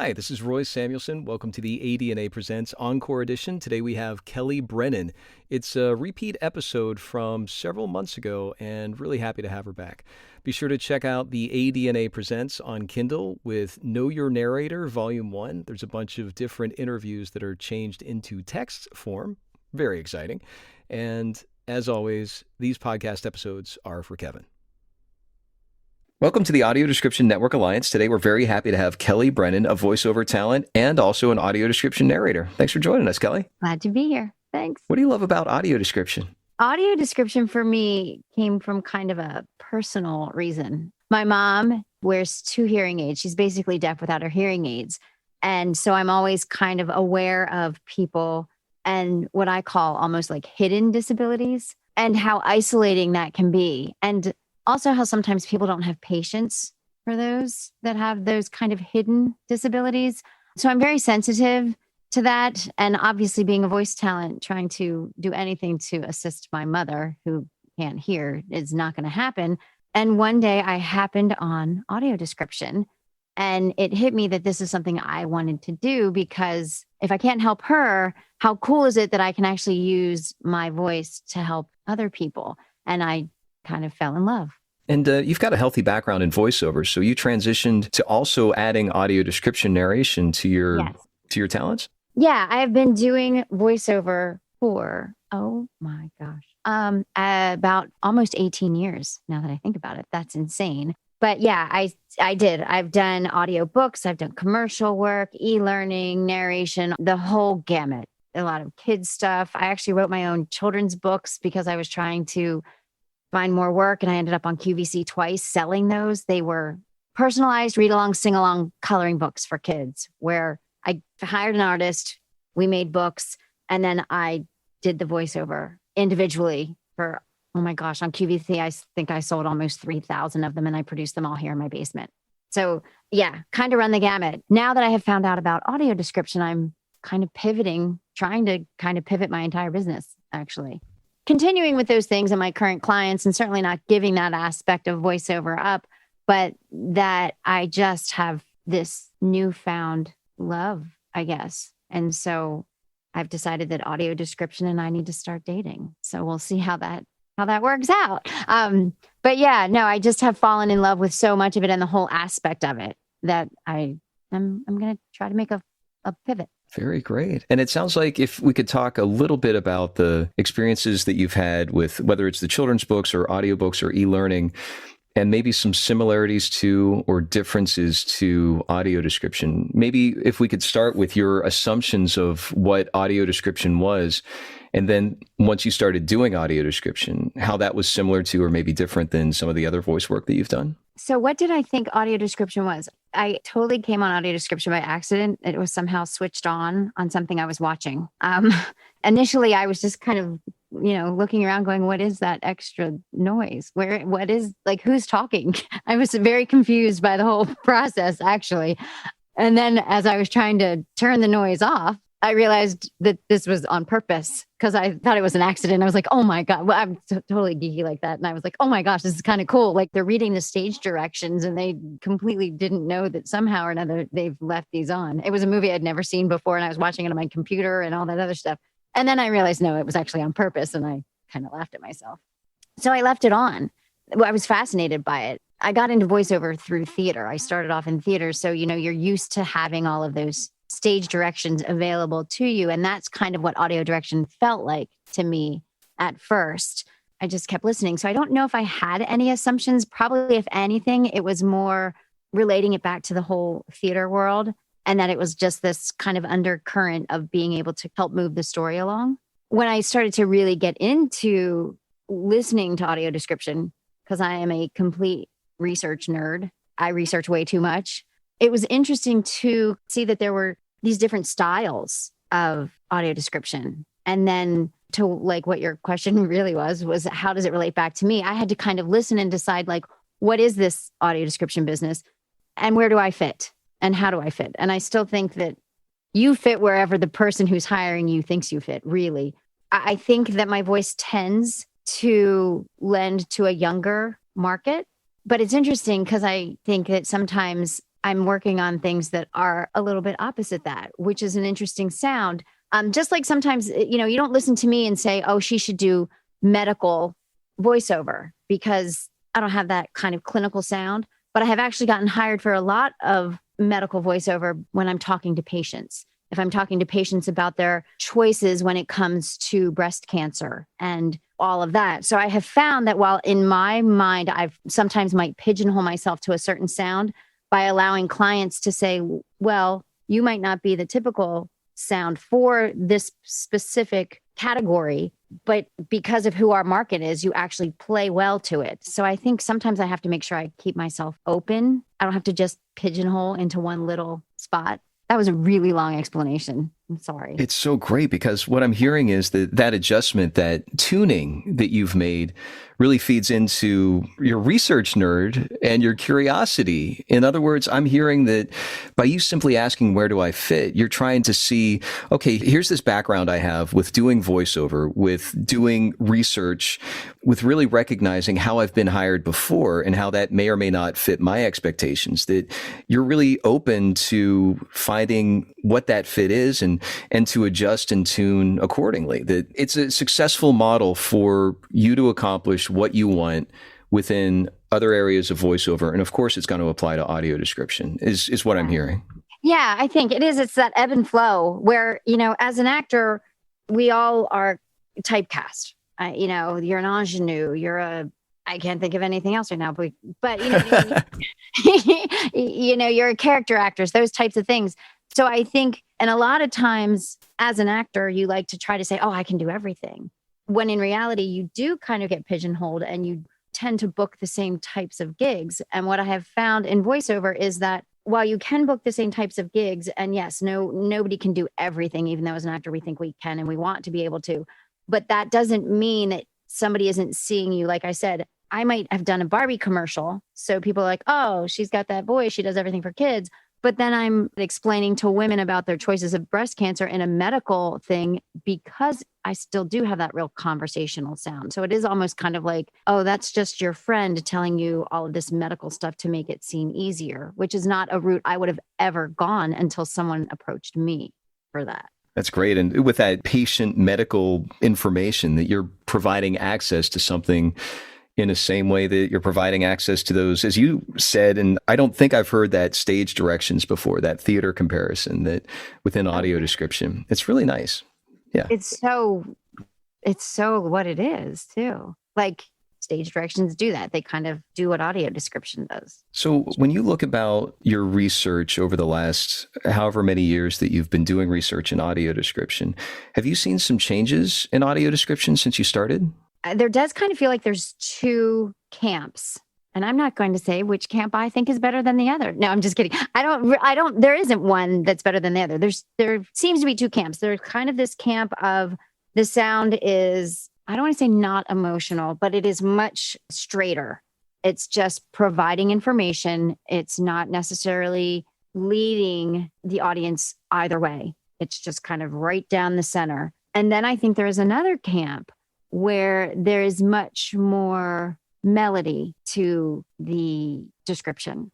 Hi, this is Roy Samuelson. Welcome to the ADNA Presents Encore edition. Today we have Kelly Brennan. It's a repeat episode from several months ago, and really happy to have her back. Be sure to check out the ADNA Presents on Kindle with Know Your Narrator, Volume 1. There's a bunch of different interviews that are changed into text form. Very exciting. And as always, these podcast episodes are for Kevin. Welcome to the Audio Description Network Alliance. Today, we're very happy to have Kelly Brennan, a voiceover talent and also an audio description narrator. Thanks for joining us, Kelly. Glad to be here. Thanks. What do you love about audio description? Audio description for me came from kind of a personal reason. My mom wears 2 hearing aids. She's basically deaf without her hearing aids. And so I'm always kind of aware of people and what I call almost like hidden disabilities and how isolating that can be. And also how sometimes people don't have patience for those that have those kind of hidden disabilities. So I'm very sensitive to that. And obviously being a voice talent, trying to do anything to assist my mother who can't hear is not going to happen. And one day I happened on audio description and it hit me that this is something I wanted to do because if I can't help her, how cool is it that I can actually use my voice to help other people? And I kind of fell in love. And you've got a healthy background in voiceover, so you transitioned to also adding audio description narration to your talents? Yeah, I have been doing voiceover for, oh my gosh, about almost 18 years now that I think about it. That's insane. But yeah, I did. I've done audio books, I've done commercial work, e-learning, narration, the whole gamut, a lot of kids stuff. I actually wrote my own children's books because I was trying to find more work. And I ended up on QVC twice selling those. They were personalized read-along, sing-along coloring books for kids where I hired an artist, we made books, and then I did the voiceover individually for, oh my gosh, on QVC, I think I sold almost 3,000 of them and I produced them all here in my basement. So yeah, kind of run the gamut. Now that I have found out about audio description, I'm kind of pivoting, trying to kind of pivot my entire business, actually. Continuing with those things in my current clients and certainly not giving that aspect of voiceover up, but that I just have this newfound love, I guess. And so I've decided that audio description and I need to start dating. So we'll see how that works out. But yeah, no, I just have fallen in love with so much of it and the whole aspect of it that I'm going to try to make a pivot. Very great. And it sounds like if we could talk a little bit about the experiences that you've had with whether it's the children's books or audiobooks or e-learning, and maybe some similarities to or differences to audio description. Maybe if we could start with your assumptions of what audio description was, and then once you started doing audio description, how that was similar to or maybe different than some of the other voice work that you've done. So what did I think audio description was? I totally came on audio description by accident. It was somehow switched on something I was watching. Initially, I was just kind of, looking around going, what is that extra noise? What is, like, who's talking? I was very confused by the whole process, actually. And then as I was trying to turn the noise off, I realized that this was on purpose because I thought it was an accident. I was like, oh my God, well, I'm totally geeky like that. And I was like, oh my gosh, this is kind of cool. Like they're reading the stage directions and they completely didn't know that somehow or another they've left these on. It was a movie I'd never seen before and I was watching it on my computer and all that other stuff. And then I realized, no, it was actually on purpose. And I kind of laughed at myself. So I left it on. I was fascinated by it. I got into voiceover through theater. I started off in theater. So, you're used to having all of those stage directions available to you. And that's kind of what audio direction felt like to me at first. I just kept listening. So I don't know if I had any assumptions. Probably, if anything, it was more relating it back to the whole theater world and that it was just this kind of undercurrent of being able to help move the story along. When I started to really get into listening to audio description, because I am a complete research nerd, I research way too much. It was interesting to see that there were these different styles of audio description. And then to like what your question really was how does it relate back to me? I had to kind of listen and decide like, what is this audio description business and where do I fit and how do I fit? And I still think that you fit wherever the person who's hiring you thinks you fit, really. I think that my voice tends to lend to a younger market. But it's interesting because I think that sometimes I'm working on things that are a little bit opposite that, which is an interesting sound. Just like sometimes, you don't listen to me and say, oh, she should do medical voiceover because I don't have that kind of clinical sound, but I have actually gotten hired for a lot of medical voiceover when I'm talking to patients. If I'm talking to patients about their choices when it comes to breast cancer and all of that. So I have found that while in my mind, I've sometimes might pigeonhole myself to a certain sound by allowing clients to say, well, you might not be the typical sound for this specific category, but because of who our market is, you actually play well to it. So I think sometimes I have to make sure I keep myself open. I don't have to just pigeonhole into one little spot. That was a really long explanation. I'm sorry. It's so great because what I'm hearing is that adjustment, that tuning that you've made really feeds into your research nerd and your curiosity. In other words, I'm hearing that by you simply asking, where do I fit? You're trying to see, okay, here's this background I have with doing voiceover, with doing research, with really recognizing how I've been hired before and how that may or may not fit my expectations, that you're really open to finding what that fit is and to adjust and tune accordingly. That it's a successful model for you to accomplish what you want within other areas of voiceover. And of course, it's going to apply to audio description is what I'm hearing. Yeah, I think it is. It's that ebb and flow where, as an actor, we all are typecast. You're an ingenue, I can't think of anything else right now, but you're a character actress, those types of things. So I think, and a lot of times as an actor, you like to try to say, oh, I can do everything. When in reality, you do kind of get pigeonholed and you tend to book the same types of gigs. And what I have found in voiceover is that while you can book the same types of gigs, and yes, nobody can do everything, even though as an actor, we think we can and we want to be able to, but that doesn't mean that somebody isn't seeing you. Like I said, I might have done a Barbie commercial. So people are like, oh, she's got that voice. She does everything for kids. But then I'm explaining to women about their choices of breast cancer in a medical thing because I still do have that real conversational sound. So it is almost kind of like, oh, that's just your friend telling you all of this medical stuff to make it seem easier, which is not a route I would have ever gone until someone approached me for that. That's great. And with that patient medical information, that you're providing access to something in the same way that you're providing access to those, as you said, and I don't think I've heard that stage directions before, that theater comparison that within audio description. It's really nice. Yeah. It's so what it is too. Like stage directions do that. They kind of do what audio description does. So when you look about your research over the last however many years that you've been doing research in audio description, have you seen some changes in audio description since you started? There does kind of feel like there's two camps, and I'm not going to say which camp I think is better than the other. No, I'm just kidding. I don't, there isn't one that's better than the other. There seems to be two camps. There's kind of this camp of the sound is, I don't want to say not emotional, but it is much straighter. It's just providing information. It's not necessarily leading the audience either way. It's just kind of right down the center. And then I think there is another camp where there is much more melody to the description.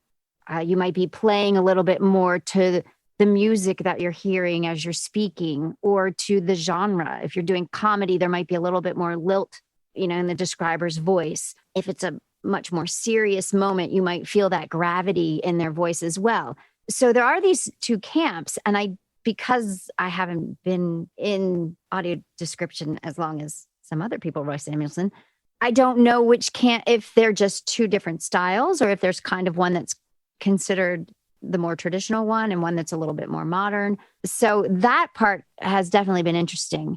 You might be playing a little bit more to the music that you're hearing as you're speaking, or to the genre. If you're doing comedy, there might be a little bit more lilt, in the describer's voice. If it's a much more serious moment, you might feel that gravity in their voice as well. So there are these two camps, and because I haven't been in audio description as long as some other people, Roy Samuelson, I don't know which camp, if they're just two different styles, or if there's kind of one that's considered the more traditional one and one that's a little bit more modern. So that part has definitely been interesting.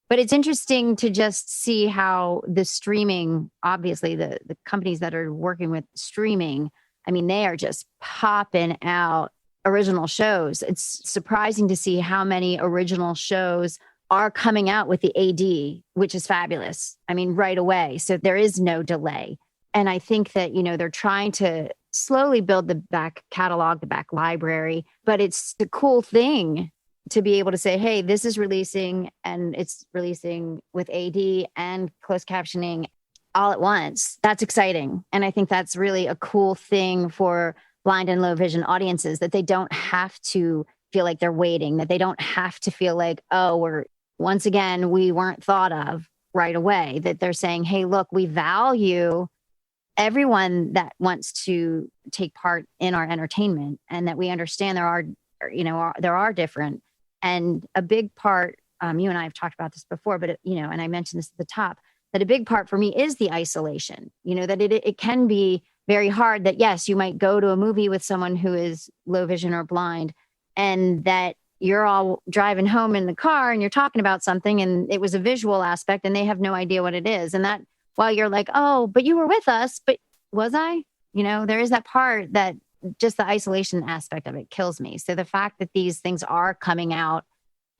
But it's interesting to just see how the streaming, obviously the companies that are working with streaming, I mean, they are just popping out original shows. It's surprising to see how many original shows are coming out with the AD, which is fabulous. I mean, right away. So there is no delay. And I think that, they're trying to slowly build the back catalog, the back library, but it's the cool thing to be able to say, hey, this is releasing, and it's releasing with AD and closed captioning all at once. That's exciting. And I think that's really a cool thing for blind and low vision audiences, that they don't have to feel like they're waiting, that they don't have to feel like, oh, we weren't thought of right away, that they're saying, hey, look, we value everyone that wants to take part in our entertainment, and that we understand there are different. And a big part, you and I have talked about this before, but and I mentioned this at the top, that a big part for me is the isolation, that it can be very hard, that yes, you might go to a movie with someone who is low vision or blind, and that you're all driving home in the car and you're talking about something and it was a visual aspect and they have no idea what it is. And that while you're like, oh, but you were with us, but was I? There is that part that just the isolation aspect of it kills me. So the fact that these things are coming out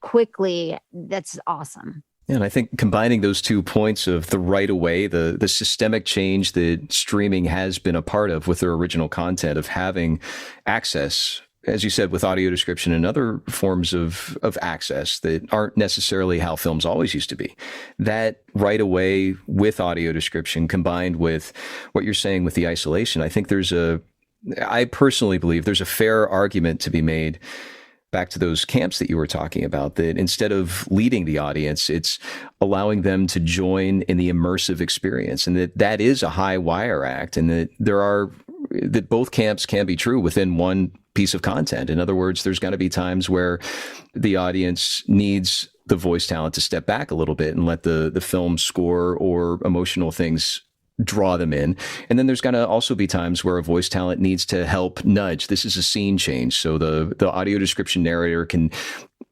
quickly, that's awesome. Yeah, and I think combining those 2 points of the right away, the systemic change that streaming has been a part of with their original content, of having access, as you said, with audio description and other forms of access that aren't necessarily how films always used to be. That right away with audio description combined with what you're saying with the isolation, I think I personally believe there's a fair argument to be made, back to those camps that you were talking about, that instead of leading the audience, it's allowing them to join in the immersive experience, and that is a high wire act, and that both camps can be true within one piece of content. In other words, there's going to be times where the audience needs the voice talent to step back a little bit and let the film score or emotional things draw them in. And then there's going to also be times where a voice talent needs to help nudge. This is a scene change. So the audio description narrator can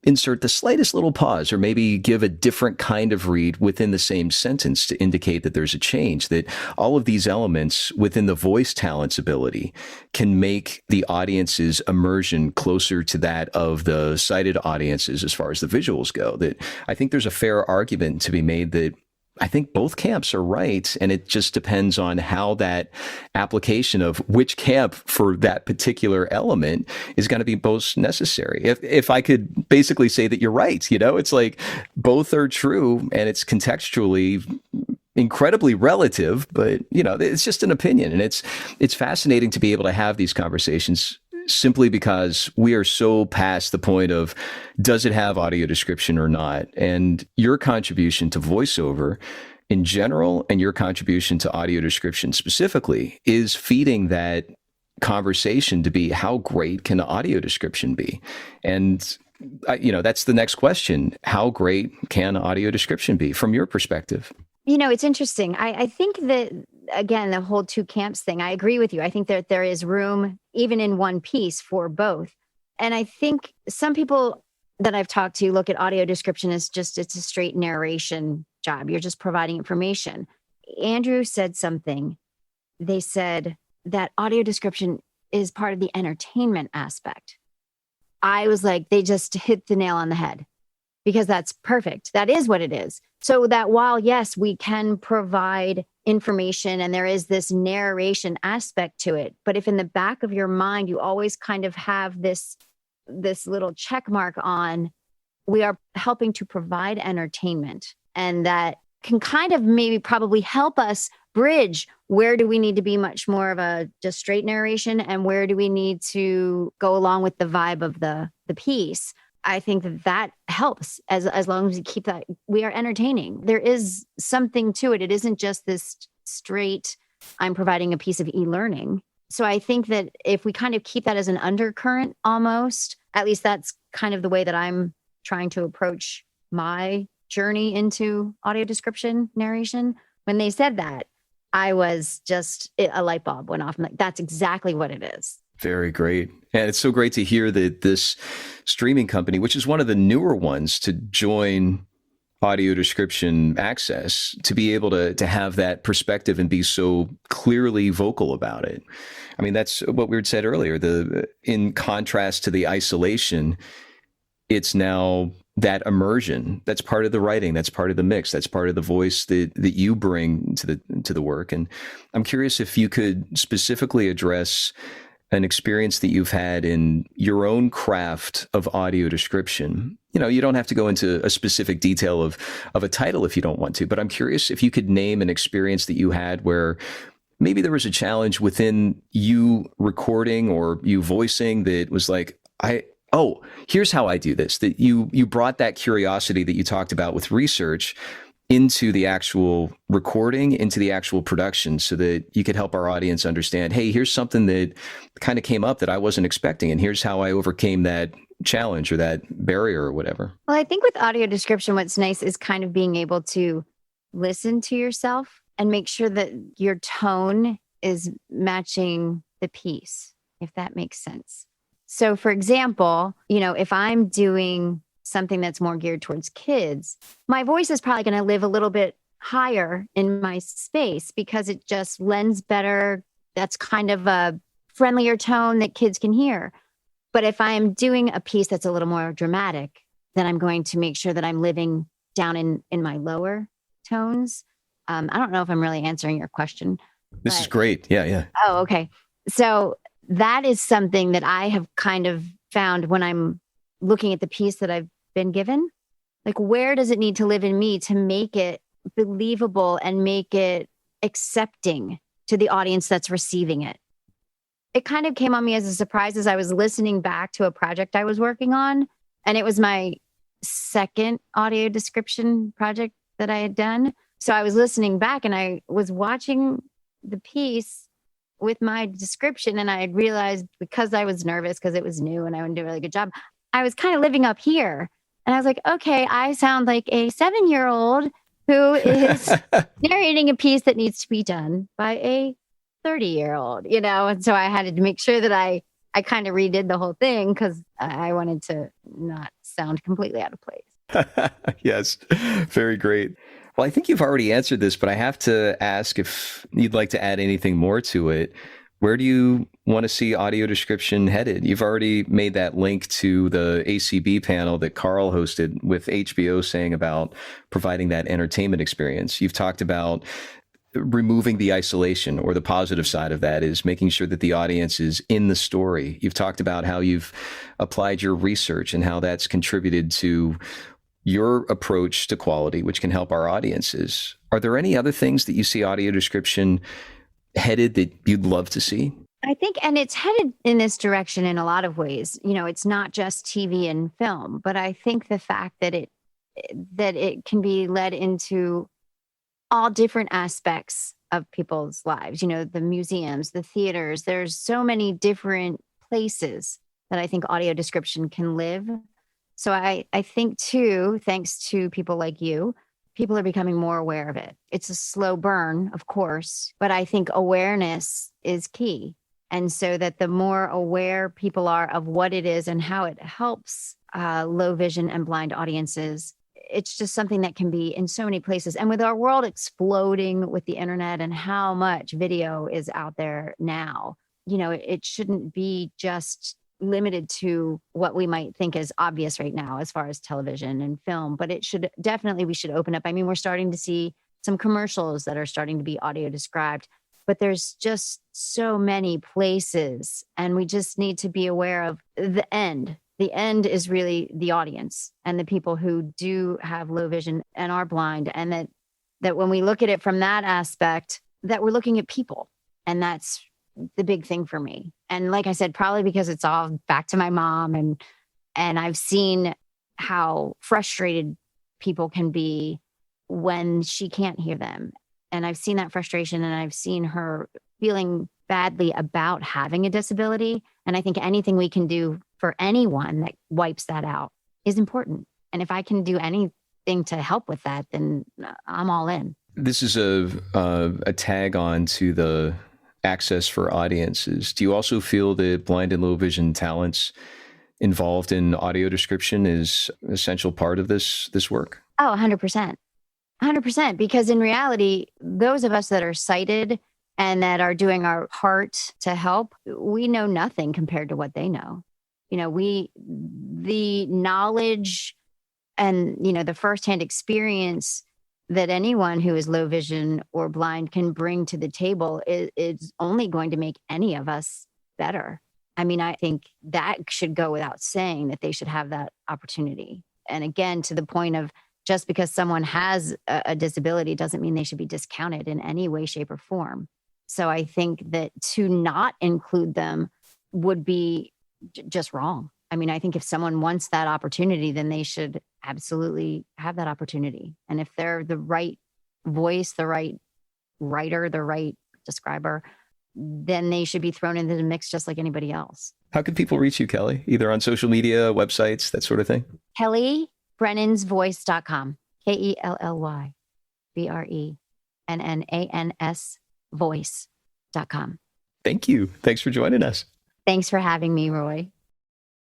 insert the slightest little pause or maybe give a different kind of read within the same sentence to indicate that there's a change, that all of these elements within the voice talent's ability can make the audience's immersion closer to that of the sighted audiences as far as the visuals go. That I think there's a fair argument to be made that I think both camps are right, and it just depends on how that application of which camp for that particular element is going to be most necessary. If I could basically say that you're right, it's like both are true, and it's contextually incredibly relative, but it's just an opinion, and it's fascinating to be able to have these conversations, simply because we are so past the point of does it have audio description or not? And your contribution to voiceover in general and your contribution to audio description specifically is feeding that conversation to be, how great can audio description be? And that's the next question. How great can audio description be from your perspective? It's interesting. I think that, again, the whole 2 camps thing, I agree with you. I think that there is room, even in one piece, for both. And I think some people that I've talked to look at audio description as it's a straight narration job. You're just providing information. Andrew said something. They said that audio description is part of the entertainment aspect. I was like, they just hit the nail on the head, because that's perfect. That is what it is. So that while, yes, we can provide information and there is this narration aspect to it, but if in the back of your mind, you always kind of have this little check mark on, we are helping to provide entertainment, and that can kind of maybe probably help us bridge, where do we need to be much more of a just straight narration, and where do we need to go along with the vibe of the piece. I think that helps as long as we keep that, we are entertaining. There is something to it. It isn't just this straight, I'm providing a piece of e-learning. So I think that if we kind of keep that as an undercurrent almost, at least that's kind of the way that I'm trying to approach my journey into audio description narration. When they said that, I was just, a light bulb went off. I'm like, that's exactly what it is. Very great. And it's so great to hear that this streaming company, which is one of the newer ones to join audio description access, to be able to have that perspective and be so clearly vocal about it. I mean, that's what we had said earlier. In contrast to the isolation, it's now that immersion. That's part of the writing. That's part of the mix. That's part of the voice that you bring to the work. And I'm curious if you could specifically address an experience that you've had in your own craft of audio description. You don't have to go into a specific detail of a title if you don't want to, but I'm curious if you could name an experience that you had where maybe there was a challenge within you recording or you voicing that was like, here's how I do this, that you brought that curiosity that you talked about with research into the actual recording, into the actual production, so that you could help our audience understand, hey, here's something that kind of came up that I wasn't expecting, and here's how I overcame that challenge or that barrier or whatever. Well, I think with audio description, what's nice is kind of being able to listen to yourself and make sure that your tone is matching the piece, if that makes sense. So for example, if I'm doing something that's more geared towards kids, my voice is probably going to live a little bit higher in my space because it just lends better. That's kind of a friendlier tone that kids can hear. But if I'm doing a piece that's a little more dramatic, then I'm going to make sure that I'm living down in my lower tones. I don't know if I'm really answering your question. This is great. Yeah. Oh, okay. So that is something that I have kind of found when I'm looking at the piece that I've been given. Like, where does it need to live in me to make it believable and make it accepting to the audience that's receiving it? It kind of came on me as a surprise as I was listening back to a project I was working on. And it was my second audio description project that I had done. So I was listening back and I was watching the piece with my description. And I had realized, because I was nervous because it was new and I wouldn't do a really good job, I was kind of living up here. And I was like, okay, I sound like a 7-year-old who is narrating a piece that needs to be done by a 30-year-old, And so I had to make sure that I kind of redid the whole thing because I wanted to not sound completely out of place. Yes, very great. Well, I think you've already answered this, but I have to ask if you'd like to add anything more to it. Where do you want to see audio description headed? You've already made that link to the ACB panel that Carl hosted with HBO saying about providing that entertainment experience. You've talked about removing the isolation, or the positive side of that is making sure that the audience is in the story. You've talked about how you've applied your research and how that's contributed to your approach to quality, which can help our audiences. Are there any other things that you see audio description headed that you'd love to see? I think, and it's headed in this direction in a lot of ways. It's not just TV and film, but I think the fact that it can be led into all different aspects of people's lives, the museums, the theaters, there's so many different places that I think audio description can live. So I think too, thanks to people like you, people are becoming more aware of it. It's a slow burn, of course, but I think awareness is key. And so that the more aware people are of what it is and how it helps low vision and blind audiences, it's just something that can be in so many places. And with our world exploding with the internet and how much video is out there now, it shouldn't be just limited to what we might think is obvious right now as far as television and film, but we should open up. I mean, we're starting to see some commercials that are starting to be audio described, but there's just so many places, and we just need to be aware of the end. The end is really the audience and the people who do have low vision and are blind. And that when we look at it from that aspect, that we're looking at people. And that's the big thing for me. And like I said, probably because it's all back to my mom, and I've seen how frustrated people can be when she can't hear them. And I've seen that frustration, and I've seen her feeling badly about having a disability. And I think anything we can do for anyone that wipes that out is important. And if I can do anything to help with that, then I'm all in. This is a tag on to the access for audiences. Do you also feel that blind and low vision talents involved in audio description is an essential part of this work? Oh, 100%. 100%. Because in reality, those of us that are sighted and that are doing our part to help, we know nothing compared to what they know. The knowledge and, the firsthand experience that anyone who is low vision or blind can bring to the table is only going to make any of us better. I mean, I think that should go without saying, that they should have that opportunity. And again, to the point of, just because someone has a disability doesn't mean they should be discounted in any way, shape, or form. So I think that to not include them would be just wrong. I mean, I think if someone wants that opportunity, then they should absolutely have that opportunity. And if they're the right voice, the right writer, the right describer, then they should be thrown into the mix just like anybody else. How can people reach you, Kelly? Either on social media, websites, that sort of thing? KellyBrennan'sVoice.com. KellyBrennans voice.com. Thank you. Thanks for joining us. Thanks for having me, Roy.